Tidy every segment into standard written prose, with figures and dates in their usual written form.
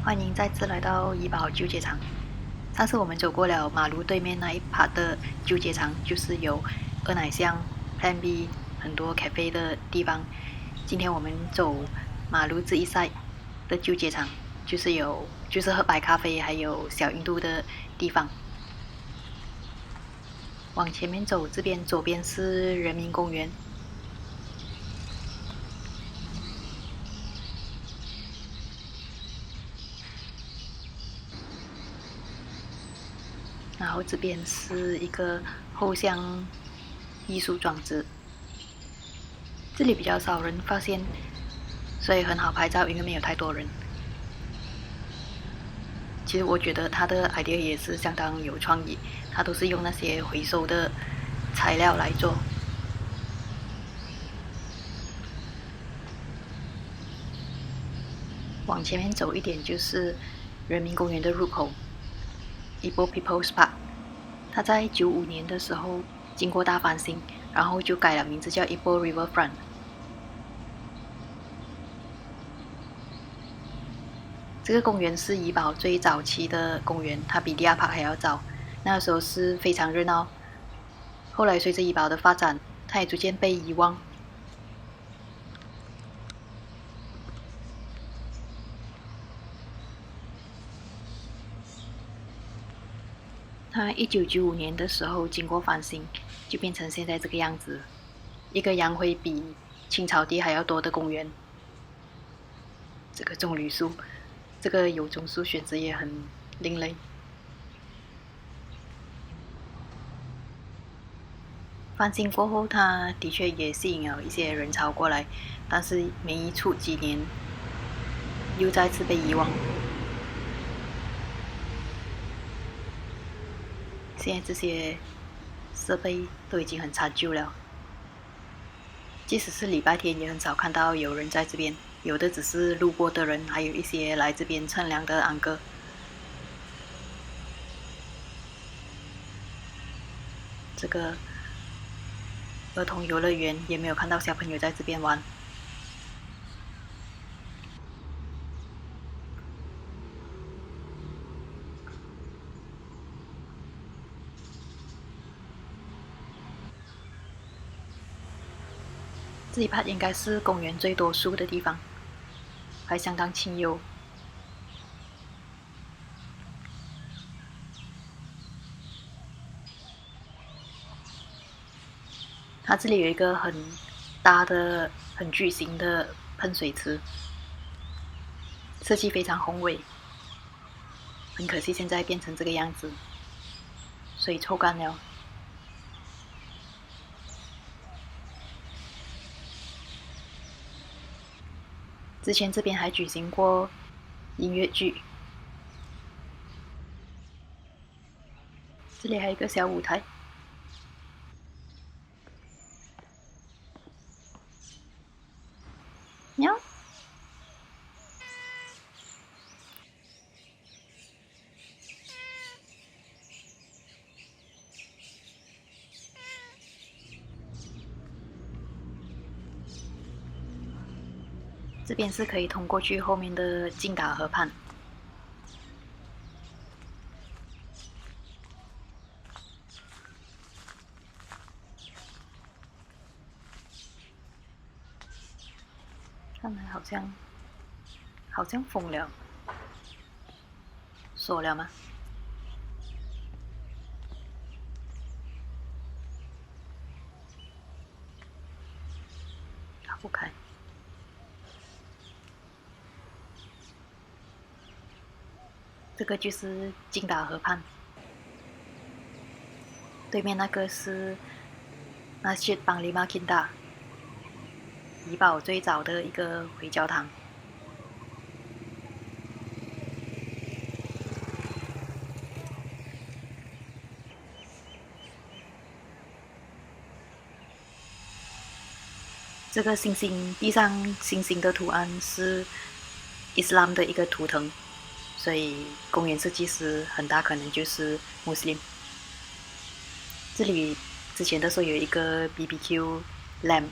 欢迎再次来到怡保旧街场。上次我们走过了马路对面那一排的旧街场，就是有二奶巷、Plan B 很多 cafe 的地方。今天我们走马路这一 side 的旧街场，就是喝白咖啡还有小印度的地方。往前面走，这边左边是人民公园。然后这边是一个后巷艺术装置，这里比较少人发现，所以很好拍照，因为没有太多人。其实我觉得他的 idea 也是相当有创意，他都是用那些回收的材料来做。往前面走一点就是人民公园的入口 Ipoh People's Park。它在95年的时候经过大翻新，然后就改了名字叫 Ipoh Riverfront。这个公园是怡保最早期的公园，它比 Deer Park 还要早。那时候是非常热闹，后来随着怡保的发展，它也逐渐被遗忘。它1995年的时候经过翻新，就变成现在这个样子，一个杨灰比青草地还要多的公园。这个棕榈树，这个有棕树选择也很另类。翻新过后，它的确也吸引了一些人潮过来，但是没一处几年又再次被遗忘。现在这些设备都已经很残旧了，即使是礼拜天也很少看到有人在这边，有的只是路过的人，还有一些来这边乘凉的安哥。这个儿童游乐园也没有看到小朋友在这边玩。这一 part 应该是公园最多树的地方，还相当清幽。它这里有一个很大的、很巨型的喷水池，设计非常宏伟。很可惜现在变成这个样子，水抽干了。之前这边还举行过音乐剧，这里还有一个小舞台。喵！这边是可以通过去后面的金达河畔。看来好像封了，锁了吗？打不开。这个就是金达河畔，对面那个是Masjid Panglima Kinta，怡保最早的一个回教堂。这个星星地上星星的图案是伊斯兰的一个图腾，所以公园设计师很大可能就是穆斯林。这里之前的时候有一个 BBQ lamp，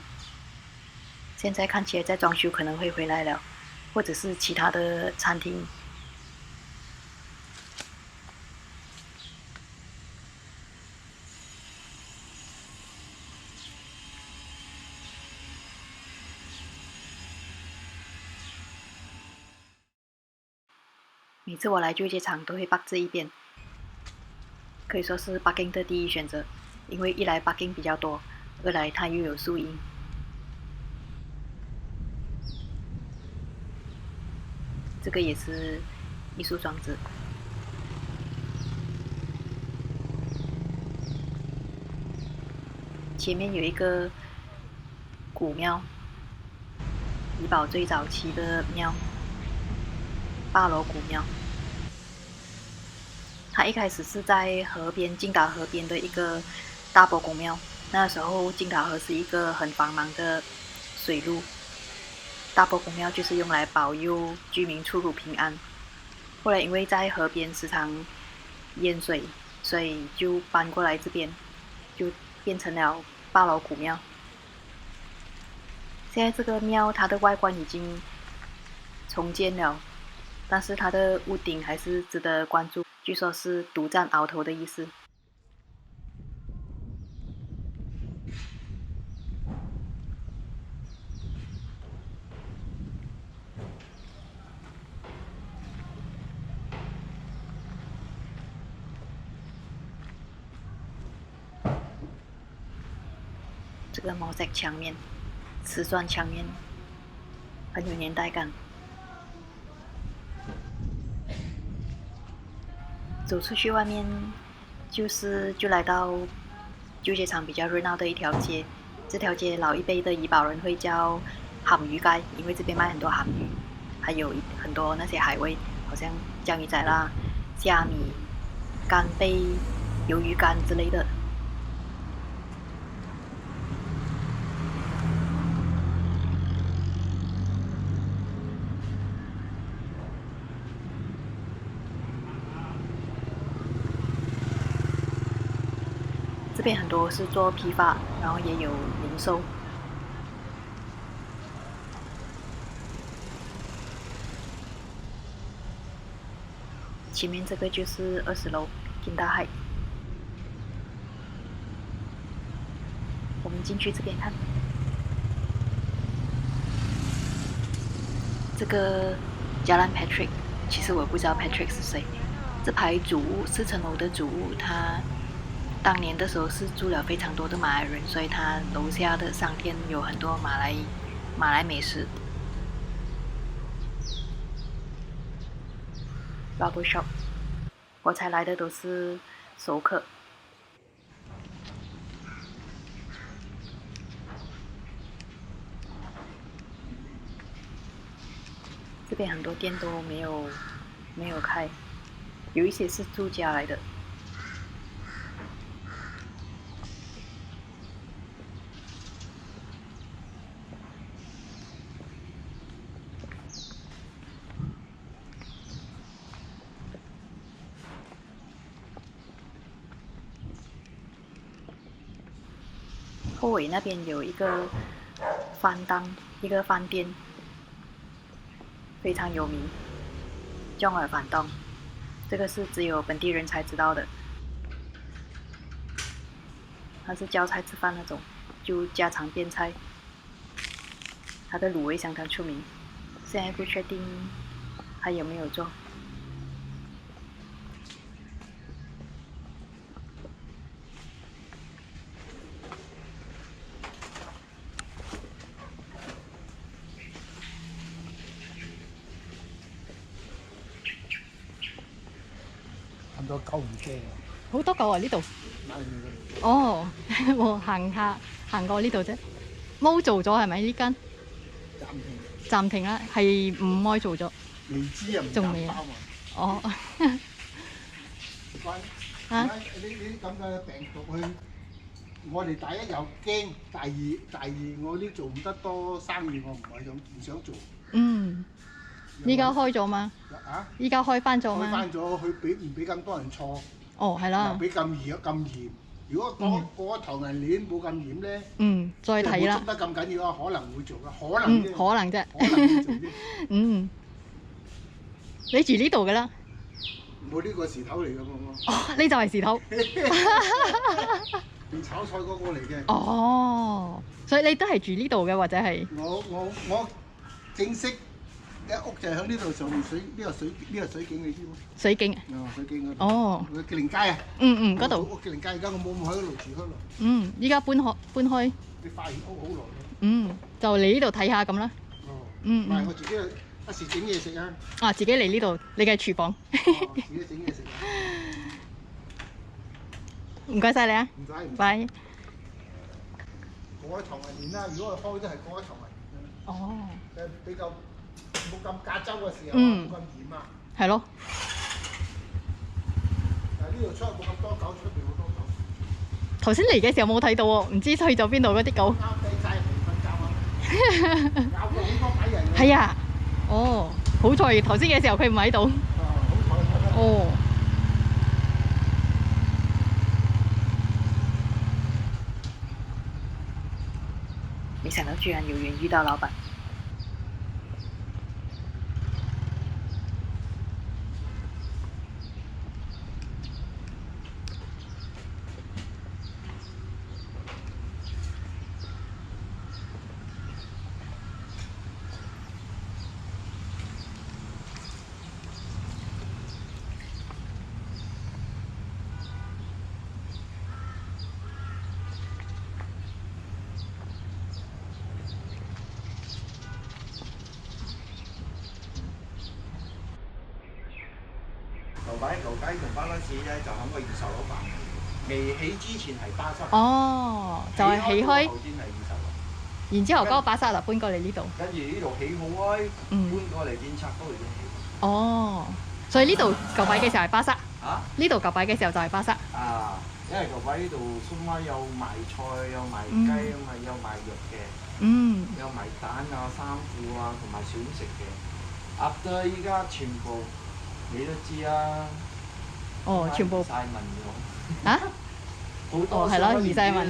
现在看起来在装修，可能会回来了，或者是其他的餐厅每次我来旧街场都会park这一边，可以说是parking的第一选择，因为一来parking比较多，二来它又有树荫。这个也是艺术装置。前面有一个古庙，怡保最早期的庙，巴罗古庙。它一开始是在河边，金达河边的一个大伯公庙。那时候金达河是一个很繁忙的水路，大伯公庙就是用来保佑居民出入平安。后来因为在河边时常淹水，所以就搬过来这边，就变成了巴罗古庙。现在这个庙它的外观已经重建了，但是它的屋顶还是值得关注，据说是独占鳌头的意思。这个毛石墙面，瓷砖墙面，很有年代感。走出去外面，就来到旧街场比较热闹的一条街。这条街老一辈的怡保人会叫鹹魚街，因为这边卖很多鹹魚，还有很多那些海味，好像江鱼仔啦、虾米、干贝、鱿鱼干之类的。这边很多是做批发，然后也有零售。前面这个就是20楼金大海，我们进去这边看。这个 Jalan Patrick， 其实我不知道 Patrick 是谁。这排主屋4层楼的主屋，它当年的时候是住了非常多的马来人，所以它楼下的商店有很多马来美食。Barber shop， 我才来的都是熟客。这边很多店都没有开，有一些是住家来的。后尾那边有一个一个饭店，非常有名，中耳饭档，这个是只有本地人才知道的。它是叫菜吃饭那种，就家常便菜。它的卤味相当出名，现在不确定还有没有做。很多狗唔驚啊！好多狗啊！呢度哦，我行過呢度啫。冇做咗係咪呢間？暫停啦，係唔愛做咗。未知啊，仲未啊？哦。啊！呢啲咁嘅病毒去，我哋第一又驚，第二我呢做唔得多生意，我唔想做。嗯。依家開咗嘛？啊！依家開翻咗嘛？開翻咗，佢唔俾咁多人錯。哦，係啦。又俾咁嚴。如果過咗頭銀鏈冇咁嚴咧，再睇啦。冇捉得咁緊要啊，可能會做啊，可能啫。可能啫。可能會做啫。你住呢度㗎啦？我呢個時頭嚟㗎嘛。哦，你就係時頭。你炒菜嗰個嚟嘅。哦，所以你都係住呢度嘅，或者係？我正式一屋就喺呢度上面水，呢個水景你知冇？水景水景嗰度。哦，個吉靈街啊。嗰度。屋吉靈街而家我冇喺嗰度住嗰度。依家搬開。啲花園屋好耐啦。就嚟呢度睇下咁啦。唔係我自己一時整嘢食啊。啊，自己嚟呢度，你嘅廚房。自己整嘢食。唔該晒你啊。唔使。拜。過一頭雲年啦，如果係開都係過一頭雲年。哦。比較冇咁加州嘅時候，冇咁嚴啊。係咯。但係呢度出冇咁多狗，出邊好多狗。頭先嚟嘅時候冇睇到喎，唔知去咗邊度嗰啲狗。啱地曬嚟瞓覺啊！咬過好多鬼人。係啊。哦，好彩頭先嘅時候佢唔喺度。好彩。哦。没想到居然有缘遇到老板。舊街同巴拉市咧就喺個二手樓板，未起之前係巴剎。哦，就係起開。後先係二手樓。然之後嗰個巴剎就搬過嚟呢度。跟住呢度起好開，搬過嚟建拆都已經起。哦，所以呢度舊擺嘅時候係巴剎。啊？呢度舊擺嘅時候就係巴剎。啊，因為舊擺呢度鬆媽有賣菜，有賣雞啊嘛，有賣肉嘅。有賣蛋啊、衫褲啊，同埋小食嘅。After 依家全部。你都知啊！哦，全部移晒民咗。啊？好多係咯，移晒民。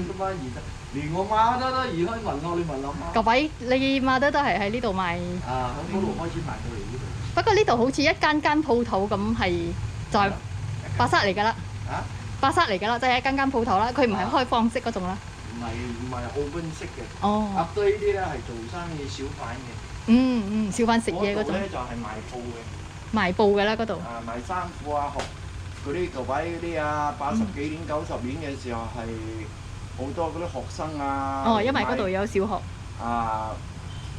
連我媽都移開民咯，你問我媽。舊擺你媽都係喺呢度賣。啊，喺嗰度開始賣到嚟呢度。不過呢度好似一間鋪頭咁係就係巴剎嚟㗎啦。啊？巴剎嚟㗎啦，即係一間鋪頭啦，佢唔係開放式嗰種啦。唔係open式嘅。哦。After 呢啲咧係做生意小販嘅。小販食嘢嗰種。嗰度咧就係賣布嘅。賣布嘅啦嗰度。啊，賣衫褲啊，嗰啲舊擺嗰啲啊，80幾年、90年嘅時候係好多嗰啲學生啊。哦，因為嗰度有小學。啊，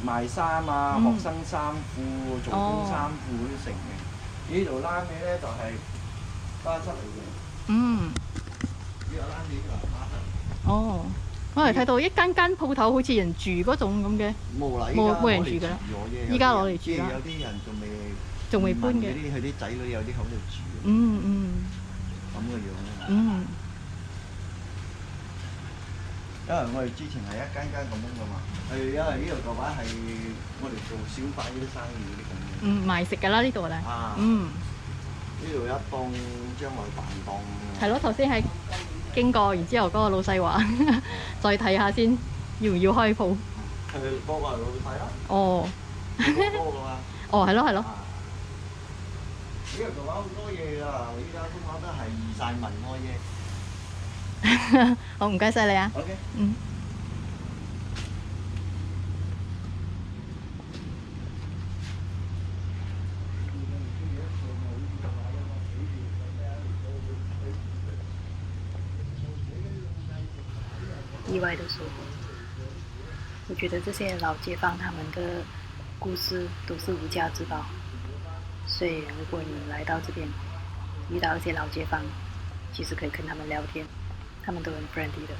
賣衫啊，學生衫褲、做工衫褲嗰啲成嘅。呢度拉尾咧就係巴剎嚟嘅。呢個拉尾就係巴剎。哦，我哋睇到一間鋪頭好似人住嗰種咁嘅。冇人住㗎啦。依家攞嚟住啦。有啲人仲未搬嘅。佢啲仔女有啲喺度住。咁嘅樣啊。因為我哋之前係一間間咁樣噶嘛，係因為呢度舊擺係我哋做小販嗰啲生意嗰啲咁嘅。賣食㗎啦呢度咧。呢度一檔將來大檔。係咯，頭先係經過，然之後嗰個老細話再睇下先，要唔要開鋪？係嗰個係老細啦。哦。嗰個嘛。哦，係咯係咯。呢度舊擺好多嘢㗎，依家都講得係移晒民開嘢。好，唔該晒你啊。OK。意外的收获。我觉得这些老街坊他们的故事都是无价之宝，所以如果你来到这边遇到一些老街坊，其实可以跟他们聊天，他们都很 friendly 的。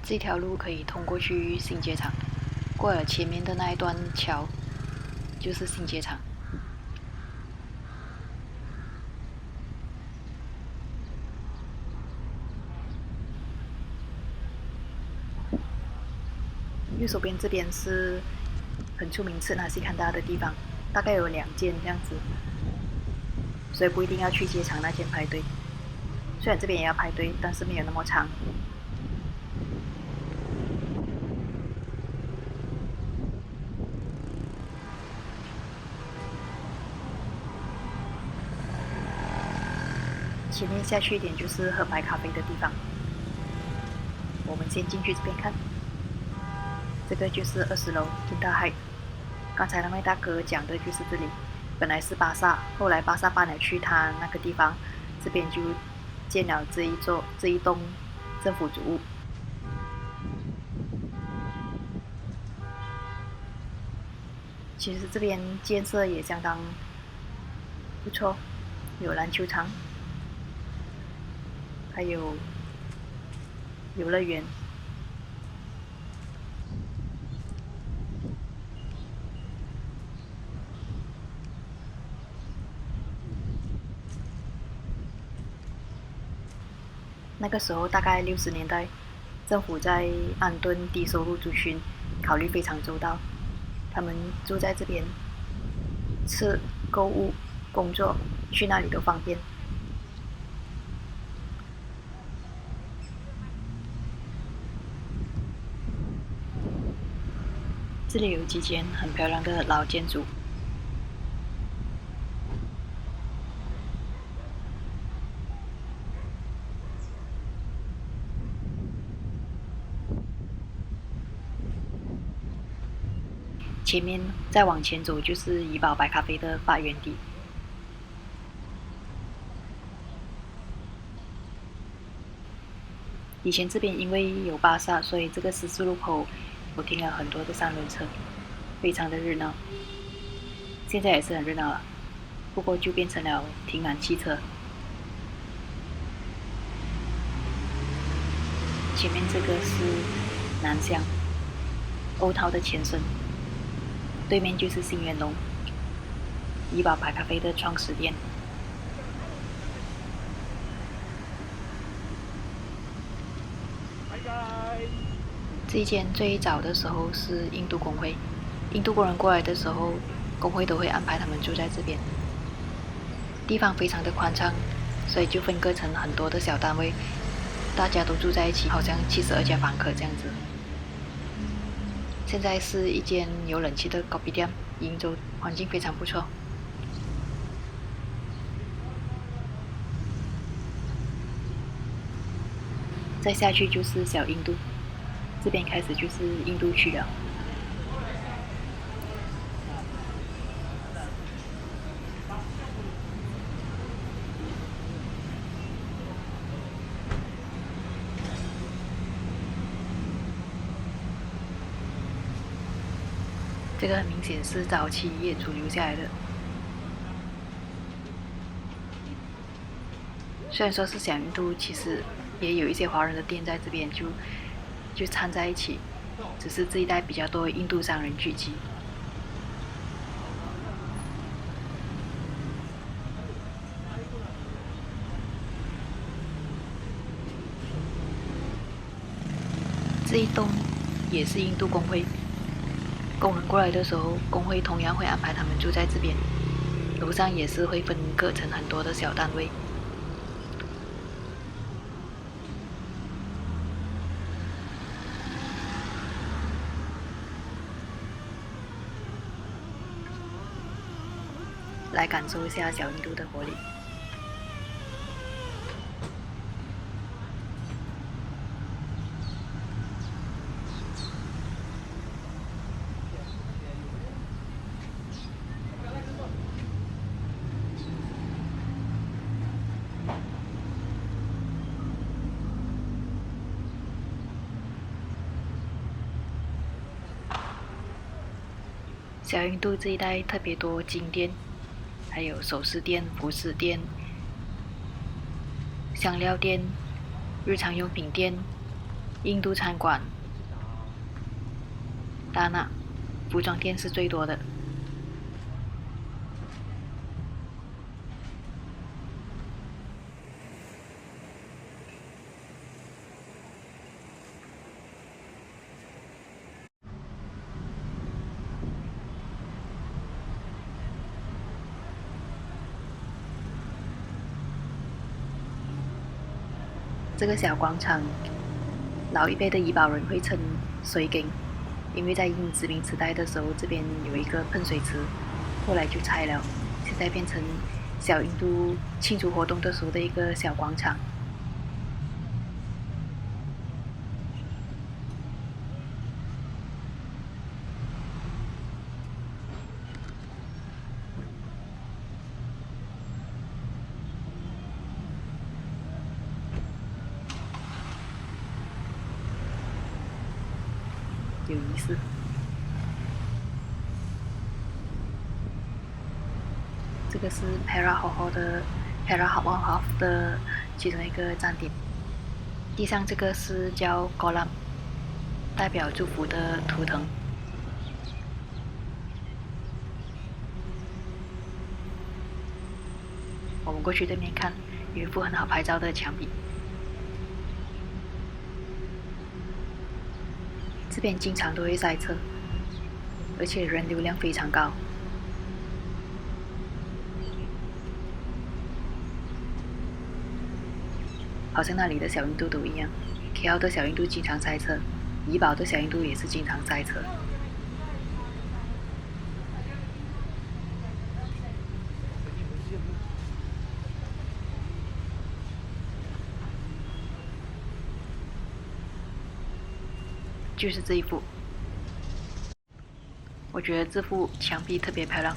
这条路可以通过去新街场，过了前面的那一段桥就是新街场。右手边这边是很出名吃纳西坎达的地方，大概有2间这样子，所以不一定要去街场那间排队。虽然这边也要排队，但是没有那么长。前面下去一点就是喝白咖啡的地方。我们先进去这边看，这个就是20楼金大海。刚才那位大哥讲的就是这里，本来是巴萨，后来巴萨搬了去他那个地方，这边就建了这一栋政府主屋。其实这边建设也相当不错，有篮球场，还有游乐园。那个时候大概60年代，政府在安顿低收入族群考虑非常周到，他们住在这边，吃、购物、工作，去哪里都方便。这里有几间很漂亮的老建筑。前面再往前走就是怡宝白咖啡的发源地。以前这边因为有巴萨，所以这个十字路口我停了很多的3轮车，非常的热闹。现在也是很热闹了，不过就变成了停满汽车。前面这个是南香欧涛的前身。对面就是新元龙，怡宝白咖啡的创始店。这一间最早的时候是印度工会，印度工人过来的时候，工会都会安排他们住在这边。地方非常的宽敞，所以就分割成很多的小单位，大家都住在一起，好像72家房客这样子。现在是一间有冷气的咖啡店，鄞州环境非常不错。再下去就是小印度，这边开始就是印度区了。这个很明显是早期业主留下来的。虽然说是小印度，其实也有一些华人的店在这边就掺在一起，只是这一带比较多印度商人聚集。这一栋也是印度工会。工人过来的时候，工会同样会安排他们住在这边。楼上也是会分割成很多的小单位。来感受一下小印度的活力。小印度这一带特别多金店，还有首饰店、服饰店、香料店、日常用品店、印度餐馆、达纳服装店是最多的。这个小广场，老一辈的怡保人会称水井，因为在英殖民时代的时候，这边有一个喷水池，后来就拆了，现在变成小印度庆祝活动的时候的一个小广场。有仪式。这个是 Perahoho 的 Perahoho 的其中一个站点。地上这个是叫 Golam， 代表祝福的图腾。我们过去对面看，有一幅很好拍照的墙壁。这边经常都会塞车，而且人流量非常高。好像那里的小印度都一样 ，KL 的小印度经常塞车，怡保的小印度也是经常塞车。就是这一幅，我觉得这幅墙壁特别漂亮。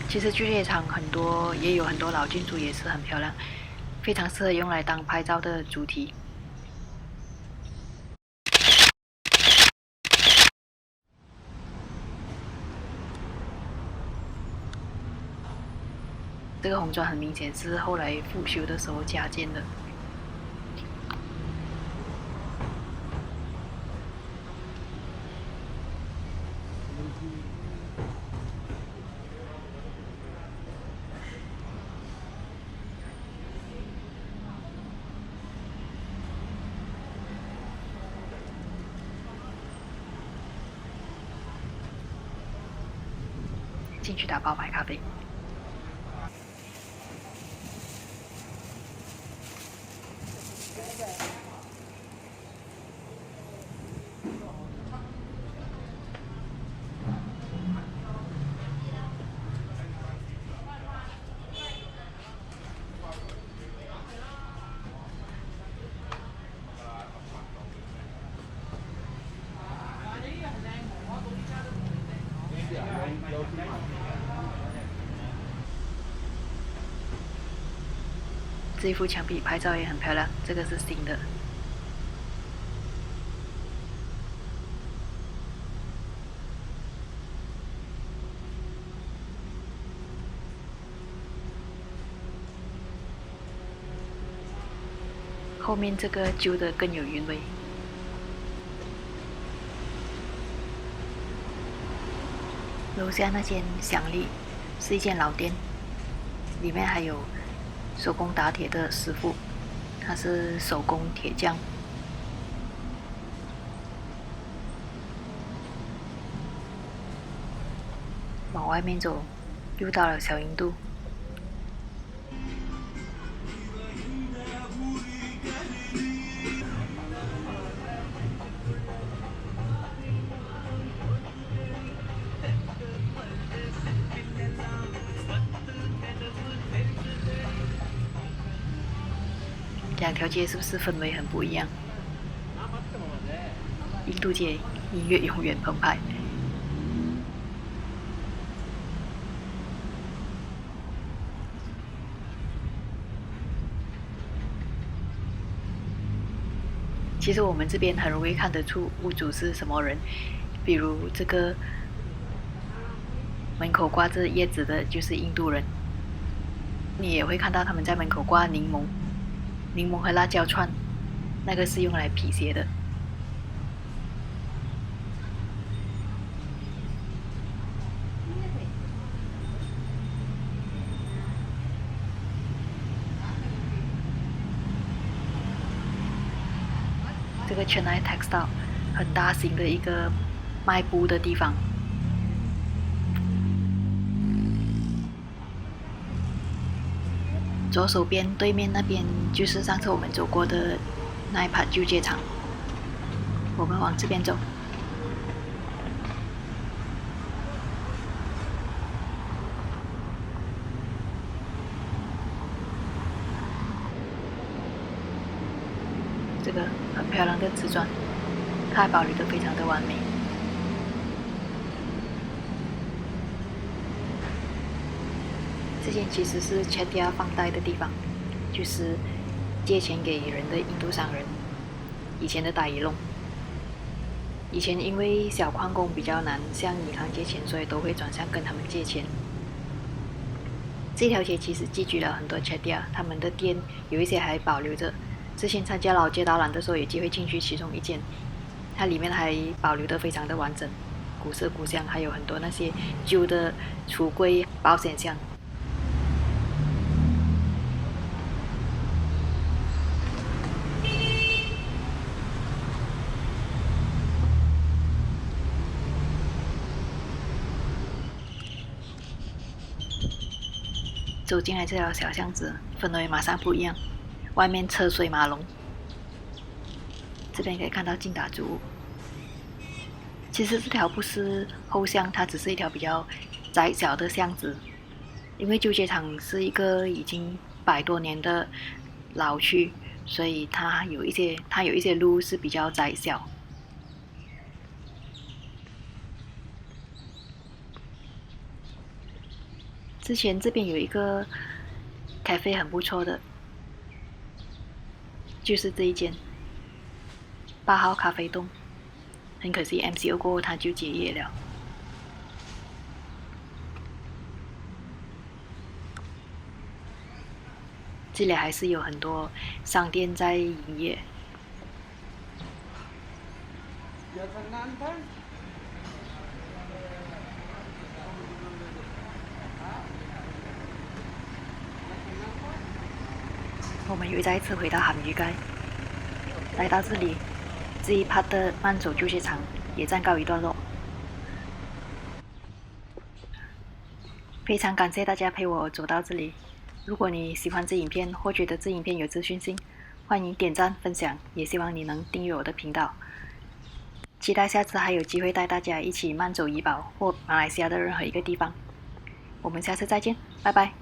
其实巨蟹场也有很多老建筑，也是很漂亮，非常适合用来当拍照的主题。这个红砖很明显是后来复修的时候加建的。进去打包买咖啡。这一幅墙壁拍照也很漂亮，这个是新的。后面这个旧的更有韵味。楼下那间祥丽是一间老店，里面还有手工打铁的师傅，他是手工铁匠。往外面走，又到了小印度。两条街是不是氛围很不一样？印度街音乐永远澎湃。其实我们这边很容易看得出屋主是什么人，比如这个门口挂着叶子的就是印度人，你也会看到他们在门口挂柠檬和辣椒串，那个是用来辟邪的。这个 Chennai Textile 很大型的一个卖布的地方。左手边对面那边就是上次我们走过的那一排旧街场，我们往这边走。漂亮的瓷砖，它还保留得非常的完美。这间其实是 Chettiar 放贷的地方，就是借钱给人的印度商人，以前的打鱼弄。以前因为小矿工比较难向银行借钱，所以都会转向跟他们借钱。这条街其实寄居了很多 Chettiar， 他们的店有一些还保留着。之前参加老街导览的时候，有机会进去其中一间，它里面还保留得非常的完整，古色古香，还有很多那些旧的橱柜、保险箱。走进来这条小巷子，氛围马上不一样。外面车水马龙，这边可以看到劲打竹屋。其实这条不是后巷，它只是一条比较窄小的巷子。因为旧街场是一个已经100多年的老区，所以它有一些路是比较窄小。之前这边有一个咖啡很不错的，就是这一间8号咖啡洞。很可惜 MCO 过后它就结业了。这里还是有很多商店在营业。我们又再一次回到咸鱼街，来到这里，这一 part 的慢走旧街场也暂告一段落。非常感谢大家陪我走到这里。如果你喜欢这影片或觉得这影片有资讯性，欢迎点赞分享，也希望你能订阅我的频道。期待下次还有机会带大家一起慢走怡保或马来西亚的任何一个地方。我们下次再见，拜拜。